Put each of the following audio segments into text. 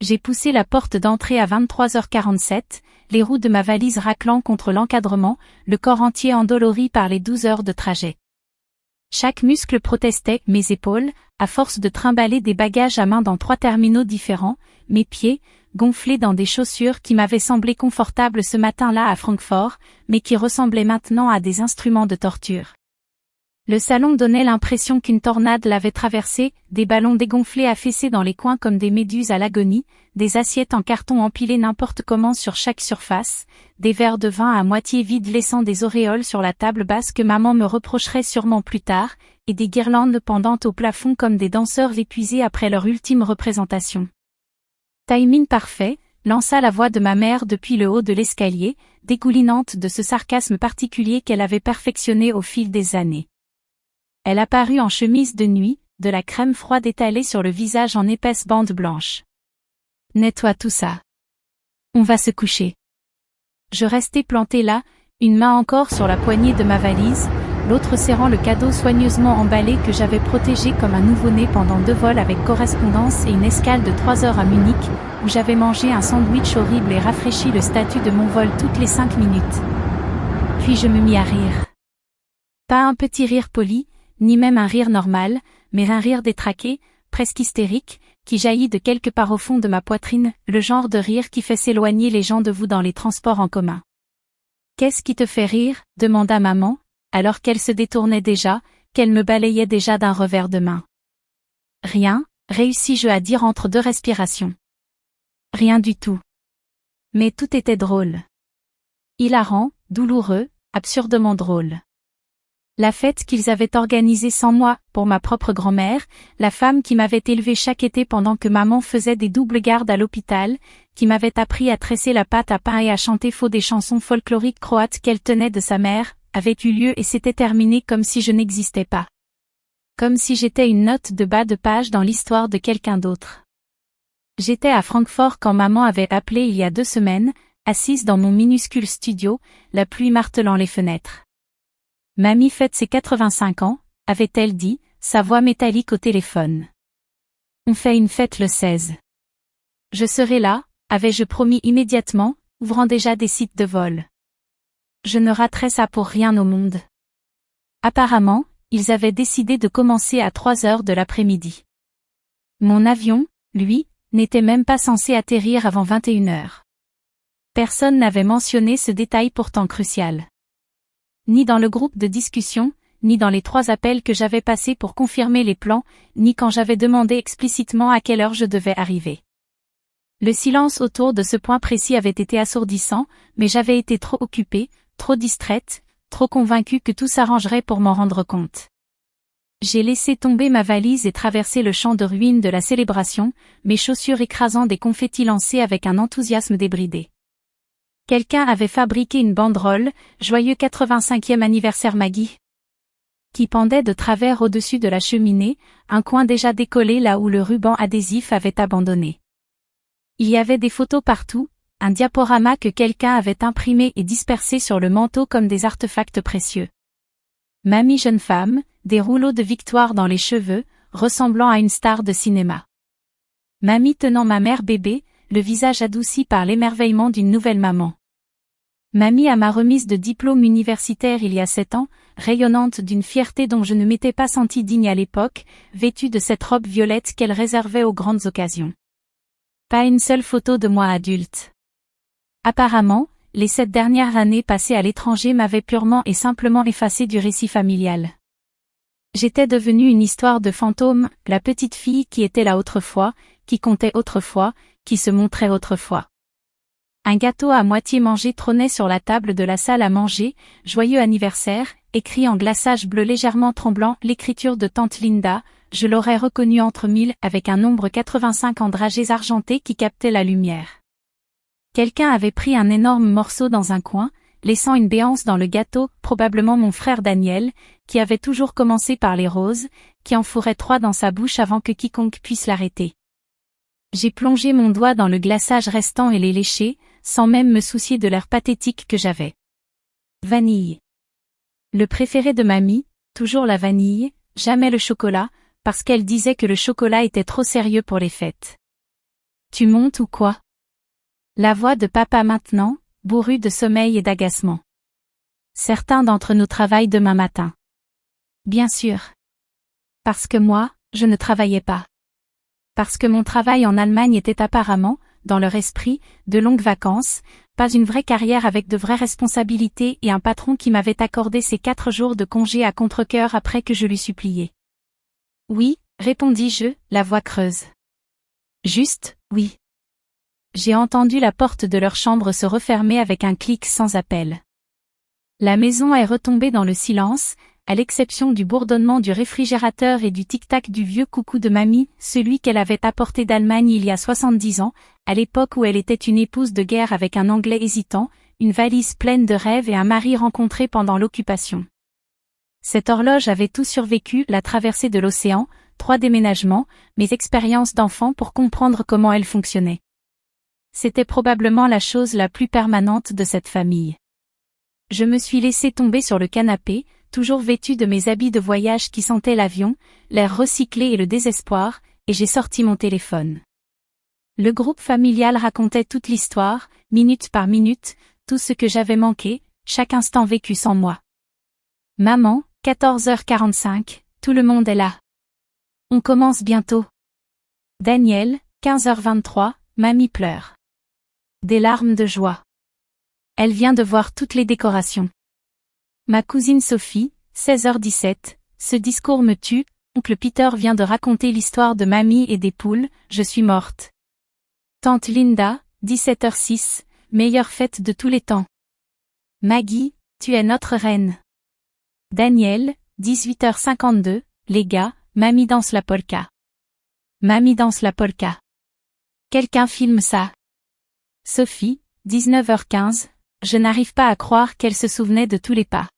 J'ai poussé la porte d'entrée à 23h47, les roues de ma valise raclant contre l'encadrement, le corps entier endolori par les 12 heures de trajet. Chaque muscle protestait, mes épaules, à force de trimballer des bagages à main dans 3 terminaux différents, mes pieds, gonflés dans des chaussures qui m'avaient semblé confortables ce matin-là à Francfort, mais qui ressemblaient maintenant à des instruments de torture. Le salon donnait l'impression qu'une tornade l'avait traversé, des ballons dégonflés affaissés dans les coins comme des méduses à l'agonie, des assiettes en carton empilées n'importe comment sur chaque surface, des verres de vin à moitié vides laissant des auréoles sur la table basse que maman me reprocherait sûrement plus tard, et des guirlandes pendantes au plafond comme des danseurs épuisés après leur ultime représentation. Timing parfait, lança la voix de ma mère depuis le haut de l'escalier, dégoulinante de ce sarcasme particulier qu'elle avait perfectionné au fil des années. Elle apparut en chemise de nuit, de la crème froide étalée sur le visage en épaisse bande blanche. « Nettoie tout ça. On va se coucher. » Je restais plantée là, une main encore sur la poignée de ma valise, l'autre serrant le cadeau soigneusement emballé que j'avais protégé comme un nouveau-né pendant 2 vols avec correspondance et une escale de 3 heures à Munich, où j'avais mangé un sandwich horrible et rafraîchi le statut de mon vol toutes les 5 minutes. Puis je me mis à rire. Pas un petit rire poli, ni même un rire normal, mais un rire détraqué, presque hystérique, qui jaillit de quelque part au fond de ma poitrine, le genre de rire qui fait s'éloigner les gens de vous dans les transports en commun. « Qu'est-ce qui te fait rire ?» demanda maman, alors qu'elle se détournait déjà, qu'elle me balayait déjà d'un revers de main. « Rien, réussis-je à dire entre 2 respirations. Rien du tout. Mais tout était drôle. Hilarant, douloureux, absurdement drôle. La fête qu'ils avaient organisée sans moi, pour ma propre grand-mère, la femme qui m'avait élevée chaque été pendant que maman faisait des doubles gardes à l'hôpital, qui m'avait appris à tresser la pâte à pain et à chanter faux des chansons folkloriques croates qu'elle tenait de sa mère, avait eu lieu et s'était terminée comme si je n'existais pas. Comme si j'étais une note de bas de page dans l'histoire de quelqu'un d'autre. J'étais à Francfort quand maman avait appelé il y a 2 semaines, assise dans mon minuscule studio, la pluie martelant les fenêtres. Mamie fête ses 85 ans, avait-elle dit, sa voix métallique au téléphone. On fait une fête le 16. Je serai là, avais-je promis immédiatement, ouvrant déjà des sites de vol. Je ne raterais ça pour rien au monde. Apparemment, ils avaient décidé de commencer à 3 heures de l'après-midi. Mon avion, lui, n'était même pas censé atterrir avant 21 heures. Personne n'avait mentionné ce détail pourtant crucial. Ni dans le groupe de discussion, ni dans les 3 appels que j'avais passés pour confirmer les plans, ni quand j'avais demandé explicitement à quelle heure je devais arriver. Le silence autour de ce point précis avait été assourdissant, mais j'avais été trop occupée, trop distraite, trop convaincue que tout s'arrangerait pour m'en rendre compte. J'ai laissé tomber ma valise et traversé le champ de ruines de la célébration, mes chaussures écrasant des confettis lancés avec un enthousiasme débridé. Quelqu'un avait fabriqué une banderole, « Joyeux 85e anniversaire Maggie », qui pendait de travers au-dessus de la cheminée, un coin déjà décollé là où le ruban adhésif avait abandonné. Il y avait des photos partout, un diaporama que quelqu'un avait imprimé et dispersé sur le manteau comme des artefacts précieux. Mamie jeune femme, des rouleaux de victoire dans les cheveux, ressemblant à une star de cinéma. Mamie tenant ma mère bébé, le visage adouci par l'émerveillement d'une nouvelle maman. Mamie à ma remise de diplôme universitaire il y a 7 ans, rayonnante d'une fierté dont je ne m'étais pas sentie digne à l'époque, vêtue de cette robe violette qu'elle réservait aux grandes occasions. Pas une seule photo de moi adulte. Apparemment, les 7 dernières années passées à l'étranger m'avaient purement et simplement effacée du récit familial. J'étais devenue une histoire de fantôme, la petite fille qui était là autrefois, qui comptait autrefois, qui se montrait autrefois. Un gâteau à moitié mangé trônait sur la table de la salle à manger, « Joyeux anniversaire », écrit en glaçage bleu légèrement tremblant, l'écriture de tante Linda, je l'aurais reconnu entre 1000 avec un nombre 85 en dragées argentés qui captait la lumière. Quelqu'un avait pris un énorme morceau dans un coin, laissant une béance dans le gâteau, probablement mon frère Daniel, qui avait toujours commencé par les roses, qui en fourrait 3 dans sa bouche avant que quiconque puisse l'arrêter. J'ai plongé mon doigt dans le glaçage restant et les léché, sans même me soucier de l'air pathétique que j'avais. Vanille. Le préféré de mamie, toujours la vanille, jamais le chocolat, parce qu'elle disait que le chocolat était trop sérieux pour les fêtes. Tu montes ou quoi? La voix de papa maintenant, bourrue de sommeil et d'agacement. Certains d'entre nous travaillent demain matin. Bien sûr. Parce que moi, je ne travaillais pas. Parce que mon travail en Allemagne était apparemment, dans leur esprit, de longues vacances, pas une vraie carrière avec de vraies responsabilités et un patron qui m'avait accordé ces 4 jours de congé à contre-cœur après que je l'eus supplié. Oui, répondis-je, la voix creuse. Juste, oui. J'ai entendu la porte de leur chambre se refermer avec un clic sans appel. La maison est retombée dans le silence, à l'exception du bourdonnement du réfrigérateur et du tic-tac du vieux coucou de mamie, celui qu'elle avait apporté d'Allemagne il y a 70 ans, à l'époque où elle était une épouse de guerre avec un Anglais hésitant, une valise pleine de rêves et un mari rencontré pendant l'occupation. Cette horloge avait tout survécu, la traversée de l'océan, 3 déménagements, mes expériences d'enfant pour comprendre comment elle fonctionnait. C'était probablement la chose la plus permanente de cette famille. Je me suis laissé tomber sur le canapé, toujours vêtu de mes habits de voyage qui sentaient l'avion, l'air recyclé et le désespoir, et j'ai sorti mon téléphone. Le groupe familial racontait toute l'histoire, minute par minute, tout ce que j'avais manqué, chaque instant vécu sans moi. Maman, 14h45, tout le monde est là. On commence bientôt. Daniel, 15h23, mamie pleure. Des larmes de joie. Elle vient de voir toutes les décorations. Ma cousine Sophie, 16h17, ce discours me tue, oncle Peter vient de raconter l'histoire de mamie et des poules, je suis morte. Tante Linda, 17h06, meilleure fête de tous les temps. Maggie, tu es notre reine. Daniel, 18h52, les gars, mamie danse la polka. Mamie danse la polka. Quelqu'un filme ça. Sophie, 19h15, je n'arrive pas à croire qu'elle se souvenait de tous les pas.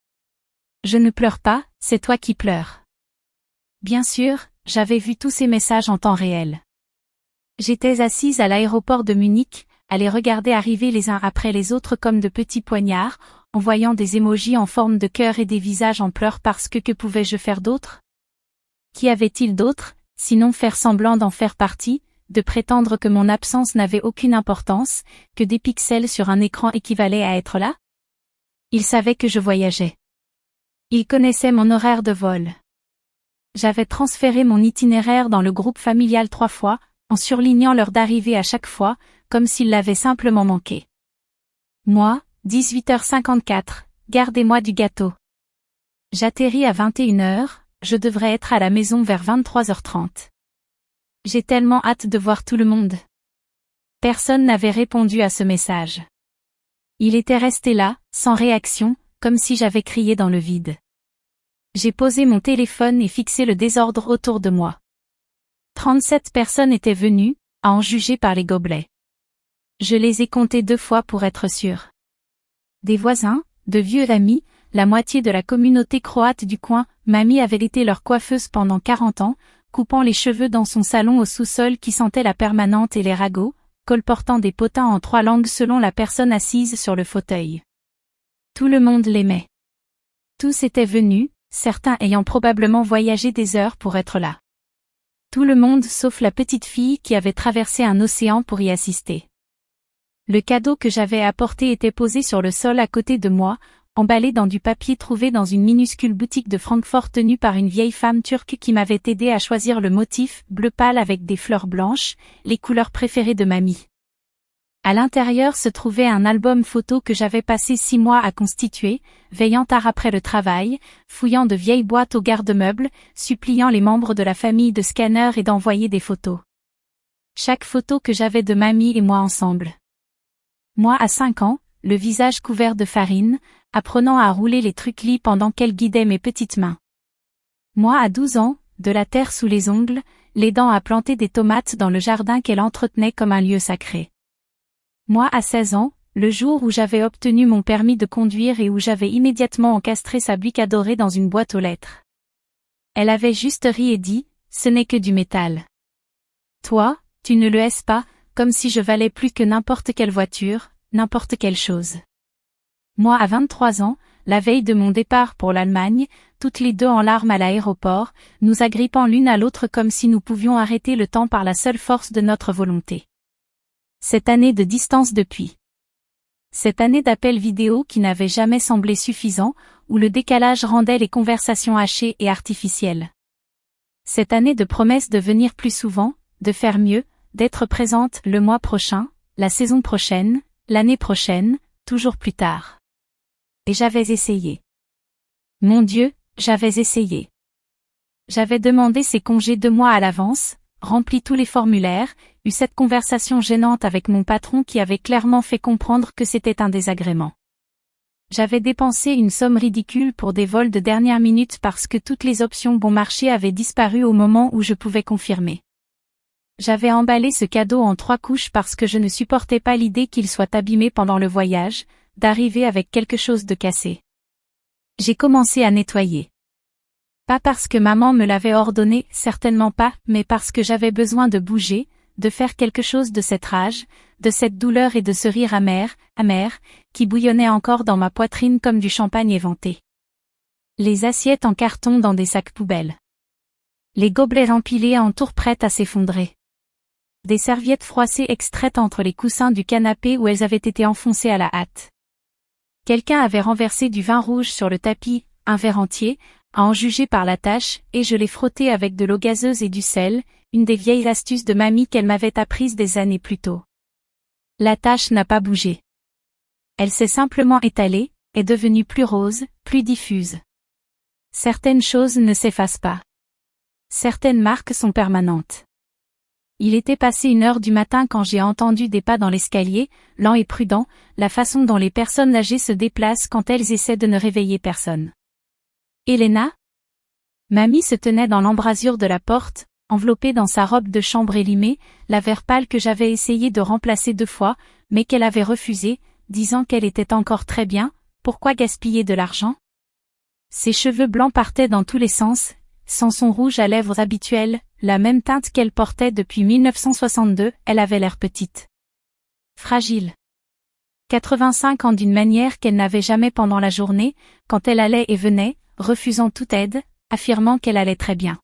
Je ne pleure pas, c'est toi qui pleures. Bien sûr, j'avais vu tous ces messages en temps réel. J'étais assise à l'aéroport de Munich, à les regarder arriver les uns après les autres comme de petits poignards, en voyant des émojis en forme de cœur et des visages en pleurs parce que pouvais-je faire d'autre? Qu'y avait-il d'autre, sinon faire semblant d'en faire partie, de prétendre que mon absence n'avait aucune importance, que des pixels sur un écran équivalaient à être là? Ils savaient que je voyageais. Ils connaissaient mon horaire de vol. J'avais transféré mon itinéraire dans le groupe familial 3 fois, en surlignant l'heure d'arrivée à chaque fois, comme s'ils l'avaient simplement manqué. Moi, 18h54, gardez-moi du gâteau. J'atterris à 21h, je devrais être à la maison vers 23h30. J'ai tellement hâte de voir tout le monde. Personne n'avait répondu à ce message. Il était resté là, sans réaction, comme si j'avais crié dans le vide. J'ai posé mon téléphone et fixé le désordre autour de moi. 37 personnes étaient venues, à en juger par les gobelets. Je les ai comptés 2 fois pour être sûr. Des voisins, de vieux amis, la moitié de la communauté croate du coin, mamie avait été leur coiffeuse pendant 40 ans, coupant les cheveux dans son salon au sous-sol qui sentait la permanente et les ragots, colportant des potins en 3 langues selon la personne assise sur le fauteuil. Tout le monde l'aimait. Tous étaient venus, certains ayant probablement voyagé des heures pour être là. Tout le monde sauf la petite fille qui avait traversé un océan pour y assister. Le cadeau que j'avais apporté était posé sur le sol à côté de moi, emballé dans du papier trouvé dans une minuscule boutique de Francfort tenue par une vieille femme turque qui m'avait aidé à choisir le motif bleu pâle avec des fleurs blanches, les couleurs préférées de mamie. À l'intérieur se trouvait un album photo que j'avais passé 6 mois à constituer, veillant tard après le travail, fouillant de vieilles boîtes au garde-meubles, suppliant les membres de la famille de scanner et d'envoyer des photos. Chaque photo que j'avais de mamie et moi ensemble. Moi à 5 ans, le visage couvert de farine, apprenant à rouler les trucs-lits pendant qu'elle guidait mes petites mains. Moi à 12 ans, de la terre sous les ongles, l'aidant à planter des tomates dans le jardin qu'elle entretenait comme un lieu sacré. Moi à 16 ans, le jour où j'avais obtenu mon permis de conduire et où j'avais immédiatement encastré sa bique adorée dans une boîte aux lettres. Elle avait juste ri et dit, ce n'est que du métal. Toi, tu ne le es pas, comme si je valais plus que n'importe quelle voiture, n'importe quelle chose. Moi à 23 ans, la veille de mon départ pour l'Allemagne, toutes les deux en larmes à l'aéroport, nous agrippant l'une à l'autre comme si nous pouvions arrêter le temps par la seule force de notre volonté. Cette année de distance depuis. Cette année d'appels vidéo qui n'avait jamais semblé suffisant, où le décalage rendait les conversations hachées et artificielles. Cette année de promesses de venir plus souvent, de faire mieux, d'être présente le mois prochain, la saison prochaine, l'année prochaine, toujours plus tard. Et j'avais essayé. Mon Dieu, j'avais essayé. J'avais demandé ces congés 2 mois à l'avance, rempli tous les formulaires, eu cette conversation gênante avec mon patron qui avait clairement fait comprendre que c'était un désagrément. J'avais dépensé une somme ridicule pour des vols de dernière minute parce que toutes les options bon marché avaient disparu au moment où je pouvais confirmer. J'avais emballé ce cadeau en 3 couches parce que je ne supportais pas l'idée qu'il soit abîmé pendant le voyage, d'arriver avec quelque chose de cassé. J'ai commencé à nettoyer. Pas parce que maman me l'avait ordonné, certainement pas, mais parce que j'avais besoin de bouger, de faire quelque chose de cette rage, de cette douleur et de ce rire amer, qui bouillonnait encore dans ma poitrine comme du champagne éventé. Les assiettes en carton dans des sacs poubelles. Les gobelets empilés en tours prêtes à s'effondrer. Des serviettes froissées extraites entre les coussins du canapé où elles avaient été enfoncées à la hâte. Quelqu'un avait renversé du vin rouge sur le tapis, un verre entier, à en juger par la tache, et je l'ai frotté avec de l'eau gazeuse et du sel, une des vieilles astuces de mamie qu'elle m'avait apprises des années plus tôt. La tache n'a pas bougé. Elle s'est simplement étalée, est devenue plus rose, plus diffuse. Certaines choses ne s'effacent pas. Certaines marques sont permanentes. Il était passé 1h du matin quand j'ai entendu des pas dans l'escalier, lents et prudents, la façon dont les personnes âgées se déplacent quand elles essaient de ne réveiller personne. Elena? Mamie se tenait dans l'embrasure de la porte, enveloppée dans sa robe de chambre élimée, la vert pâle que j'avais essayé de remplacer 2 fois, mais qu'elle avait refusé, disant qu'elle était encore très bien, pourquoi gaspiller de l'argent? Ses cheveux blancs partaient dans tous les sens, sans son rouge à lèvres habituel, la même teinte qu'elle portait depuis 1962, elle avait l'air petite. Fragile. 85 ans d'une manière qu'elle n'avait jamais pendant la journée, quand elle allait et venait, refusant toute aide, affirmant qu'elle allait très bien.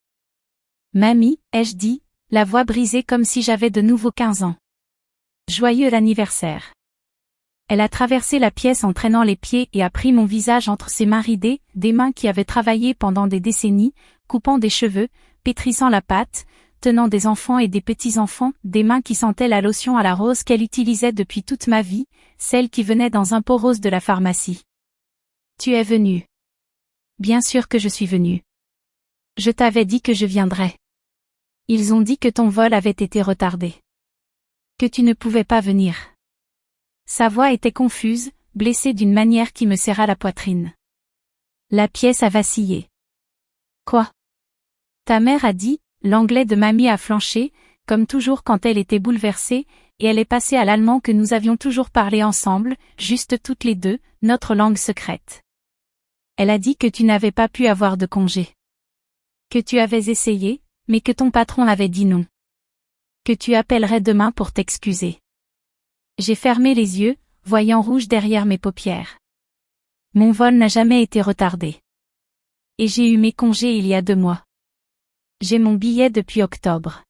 Mamie, ai-je dit, la voix brisée comme si j'avais de nouveau 15 ans. Joyeux anniversaire. Elle a traversé la pièce en traînant les pieds et a pris mon visage entre ses mains ridées, des mains qui avaient travaillé pendant des décennies, coupant des cheveux, pétrissant la pâte, tenant des enfants et des petits-enfants, des mains qui sentaient la lotion à la rose qu'elle utilisait depuis toute ma vie, celle qui venait dans un pot rose de la pharmacie. Tu es venu. Bien sûr que je suis venue. Je t'avais dit que je viendrais. Ils ont dit que ton vol avait été retardé. Que tu ne pouvais pas venir. Sa voix était confuse, blessée d'une manière qui me serra la poitrine. La pièce a vacillé. Quoi? Ta mère a dit, l'anglais de mamie a flanché, comme toujours quand elle était bouleversée, et elle est passée à l'allemand que nous avions toujours parlé ensemble, juste toutes les deux, notre langue secrète. Elle a dit que tu n'avais pas pu avoir de congé. Que tu avais essayé, mais que ton patron avait dit non. Que tu appellerais demain pour t'excuser. J'ai fermé les yeux, voyant rouge derrière mes paupières. Mon vol n'a jamais été retardé. Et j'ai eu mes congés il y a 2 mois. J'ai mon billet depuis octobre.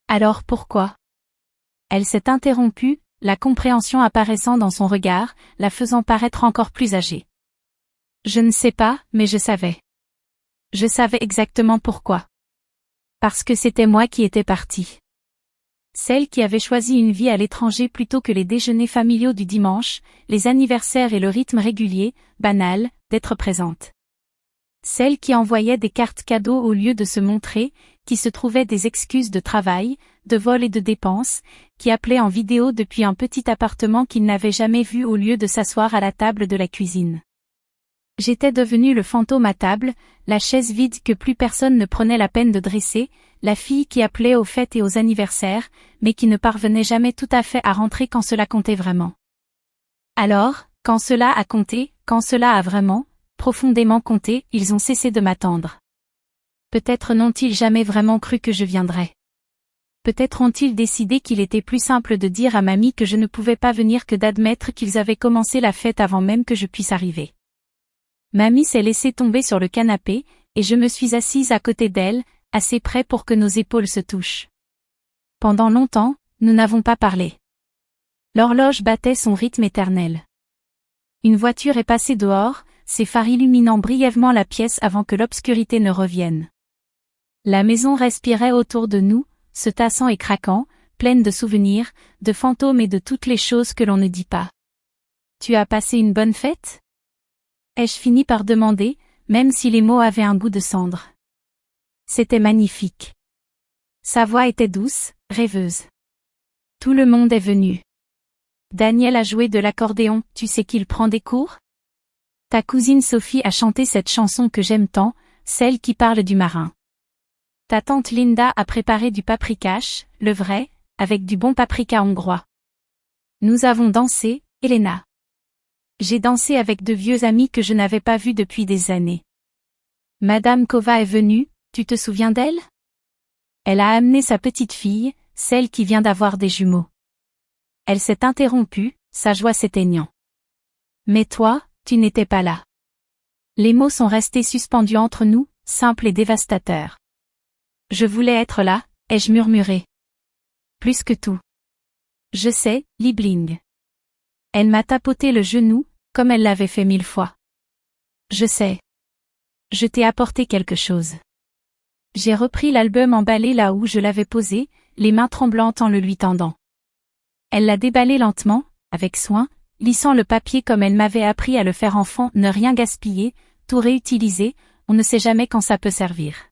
Alors pourquoi? Elle s'est interrompue, la compréhension apparaissant dans son regard, la faisant paraître encore plus âgée. Je ne sais pas, mais je savais. Je savais exactement pourquoi. Parce que c'était moi qui étais partie. Celle qui avait choisi une vie à l'étranger plutôt que les déjeuners familiaux du dimanche, les anniversaires et le rythme régulier, banal, d'être présente. Celle qui envoyait des cartes cadeaux au lieu de se montrer, qui se trouvait des excuses de travail, de vol et de dépenses, qui appelait en vidéo depuis un petit appartement qu'il n'avait jamais vu au lieu de s'asseoir à la table de la cuisine. J'étais devenue le fantôme à table, la chaise vide que plus personne ne prenait la peine de dresser, la fille qui appelait aux fêtes et aux anniversaires, mais qui ne parvenait jamais tout à fait à rentrer quand cela comptait vraiment. Alors, quand cela a compté, quand cela a vraiment, profondément compté, ils ont cessé de m'attendre. Peut-être n'ont-ils jamais vraiment cru que je viendrais. Peut-être ont-ils décidé qu'il était plus simple de dire à mamie que je ne pouvais pas venir que d'admettre qu'ils avaient commencé la fête avant même que je puisse arriver. Mamie s'est laissée tomber sur le canapé, et je me suis assise à côté d'elle, assez près pour que nos épaules se touchent. Pendant longtemps, nous n'avons pas parlé. L'horloge battait son rythme éternel. Une voiture est passée dehors, ses phares illuminant brièvement la pièce avant que l'obscurité ne revienne. La maison respirait autour de nous, se tassant et craquant, pleine de souvenirs, de fantômes et de toutes les choses que l'on ne dit pas. Tu as passé une bonne fête? Ai-je fini par demander, même si les mots avaient un goût de cendre. C'était magnifique. Sa voix était douce, rêveuse. Tout le monde est venu. Daniel a joué de l'accordéon, tu sais qu'il prend des cours? Ta cousine Sophie a chanté cette chanson que j'aime tant, celle qui parle du marin. Ta tante Linda a préparé du paprikash, le vrai, avec du bon paprika hongrois. Nous avons dansé, Elena. J'ai dansé avec de vieux amis que je n'avais pas vus depuis des années. Madame Kova est venue, tu te souviens d'elle? Elle a amené sa petite fille, celle qui vient d'avoir des jumeaux. Elle s'est interrompue, sa joie s'éteignant. Mais toi, tu n'étais pas là. Les mots sont restés suspendus entre nous, simples et dévastateurs. Je voulais être là, ai-je murmuré. Plus que tout. Je sais, Liebling. Elle m'a tapoté le genou, comme elle l'avait fait 1000 fois. Je sais. Je t'ai apporté quelque chose. J'ai repris l'album emballé là où je l'avais posé, les mains tremblantes en le lui tendant. Elle l'a déballé lentement, avec soin, lissant le papier comme elle m'avait appris à le faire enfant, ne rien gaspiller, tout réutiliser, on ne sait jamais quand ça peut servir.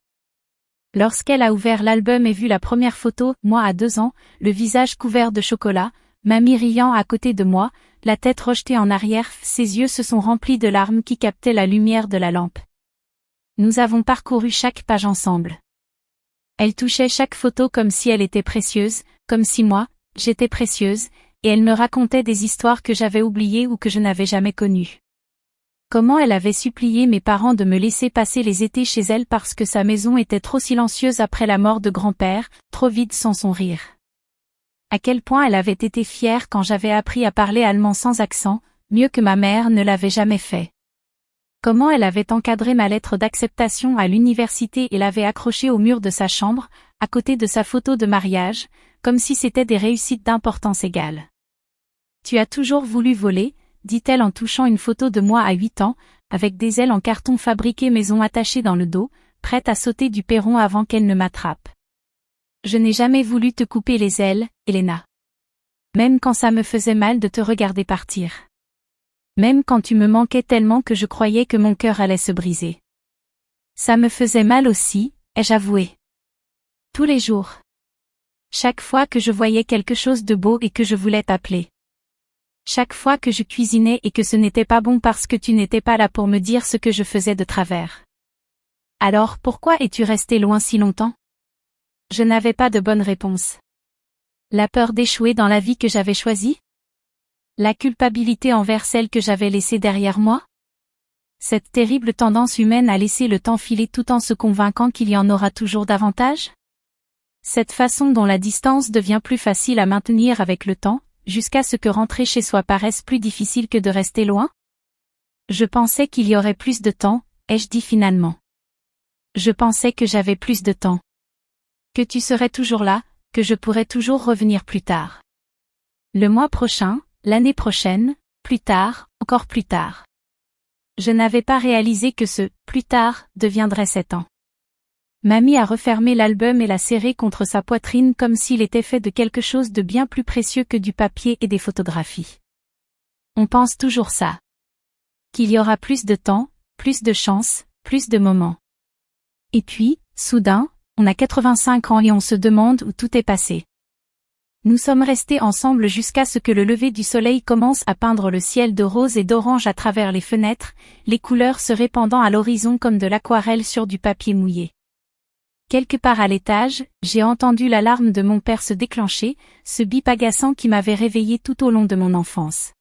Lorsqu'elle a ouvert l'album et vu la première photo, moi à 2 ans, le visage couvert de chocolat, mamie riant à côté de moi, la tête rejetée en arrière, ses yeux se sont remplis de larmes qui captaient la lumière de la lampe. Nous avons parcouru chaque page ensemble. Elle touchait chaque photo comme si elle était précieuse, comme si moi, j'étais précieuse, et elle me racontait des histoires que j'avais oubliées ou que je n'avais jamais connues. Comment elle avait supplié mes parents de me laisser passer les étés chez elle parce que sa maison était trop silencieuse après la mort de grand-père, trop vide sans son rire. À quel point elle avait été fière quand j'avais appris à parler allemand sans accent, mieux que ma mère ne l'avait jamais fait. Comment elle avait encadré ma lettre d'acceptation à l'université et l'avait accrochée au mur de sa chambre, à côté de sa photo de mariage, comme si c'était des réussites d'importance égale. Tu as toujours voulu voler, dit-elle en touchant une photo de moi à 8 ans, avec des ailes en carton fabriquées maison attachées dans le dos, prête à sauter du perron avant qu'elle ne m'attrape. Je n'ai jamais voulu te couper les ailes, Elena. Même quand ça me faisait mal de te regarder partir. Même quand tu me manquais tellement que je croyais que mon cœur allait se briser. Ça me faisait mal aussi, ai-je avoué. Tous les jours. Chaque fois que je voyais quelque chose de beau et que je voulais t'appeler. Chaque fois que je cuisinais et que ce n'était pas bon parce que tu n'étais pas là pour me dire ce que je faisais de travers. Alors pourquoi es-tu resté loin si longtemps? Je n'avais pas de bonne réponse. La peur d'échouer dans la vie que j'avais choisie? La culpabilité envers celle que j'avais laissée derrière moi? Cette terrible tendance humaine à laisser le temps filer tout en se convainquant qu'il y en aura toujours davantage? Cette façon dont la distance devient plus facile à maintenir avec le temps, jusqu'à ce que rentrer chez soi paraisse plus difficile que de rester loin? Je pensais qu'il y aurait plus de temps, ai-je dit finalement. Je pensais que j'avais plus de temps. Que tu serais toujours là, que je pourrais toujours revenir plus tard. Le mois prochain, l'année prochaine, plus tard, encore plus tard. Je n'avais pas réalisé que ce « plus tard » deviendrait 7 ans. Mamie a refermé l'album et l'a serré contre sa poitrine comme s'il était fait de quelque chose de bien plus précieux que du papier et des photographies. On pense toujours ça. Qu'il y aura plus de temps, plus de chance, plus de moments. Et puis, soudain, on a 85 ans et on se demande où tout est passé. Nous sommes restés ensemble jusqu'à ce que le lever du soleil commence à peindre le ciel de rose et d'orange à travers les fenêtres, les couleurs se répandant à l'horizon comme de l'aquarelle sur du papier mouillé. Quelque part à l'étage, j'ai entendu l'alarme de mon père se déclencher, ce bip agaçant qui m'avait réveillé tout au long de mon enfance.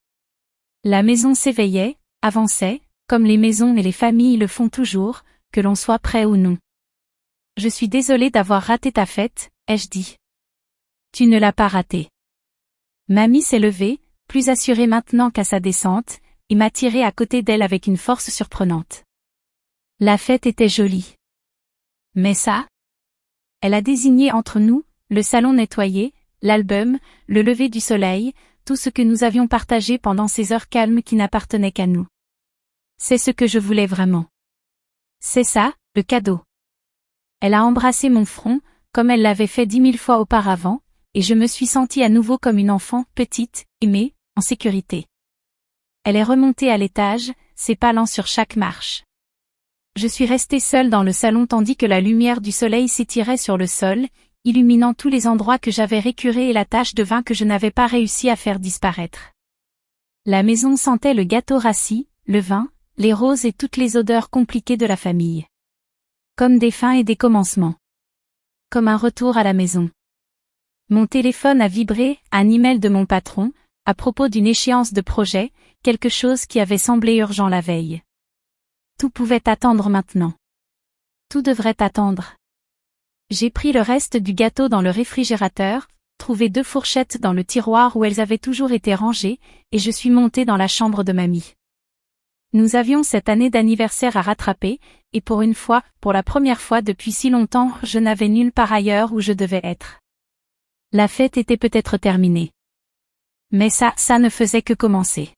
La maison s'éveillait, avançait, comme les maisons et les familles le font toujours, que l'on soit prêt ou non. Je suis désolée d'avoir raté ta fête, ai-je dit. Tu ne l'as pas ratée. Mamie s'est levée, plus assurée maintenant qu'à sa descente, et m'a tiré à côté d'elle avec une force surprenante. La fête était jolie. Mais ça? Elle a désigné entre nous, le salon nettoyé, l'album, le lever du soleil, tout ce que nous avions partagé pendant ces heures calmes qui n'appartenaient qu'à nous. C'est ce que je voulais vraiment. C'est ça, le cadeau. Elle a embrassé mon front, comme elle l'avait fait 10 000 fois auparavant, et je me suis sentie à nouveau comme une enfant, petite, aimée, en sécurité. Elle est remontée à l'étage, ses pas lents sur chaque marche. Je suis restée seule dans le salon tandis que la lumière du soleil s'étirait sur le sol, illuminant tous les endroits que j'avais récurés et la tache de vin que je n'avais pas réussi à faire disparaître. La maison sentait le gâteau rassis, le vin, les roses et toutes les odeurs compliquées de la famille. Comme des fins et des commencements. Comme un retour à la maison. Mon téléphone a vibré, un email de mon patron, à propos d'une échéance de projet, quelque chose qui avait semblé urgent la veille. Tout pouvait attendre maintenant. Tout devrait attendre. J'ai pris le reste du gâteau dans le réfrigérateur, trouvé 2 fourchettes dans le tiroir où elles avaient toujours été rangées, et je suis montée dans la chambre de mamie. Nous avions cette année d'anniversaire à rattraper, et pour une fois, pour la première fois depuis si longtemps, je n'avais nulle part ailleurs où je devais être. La fête était peut-être terminée. Mais ça ne faisait que commencer.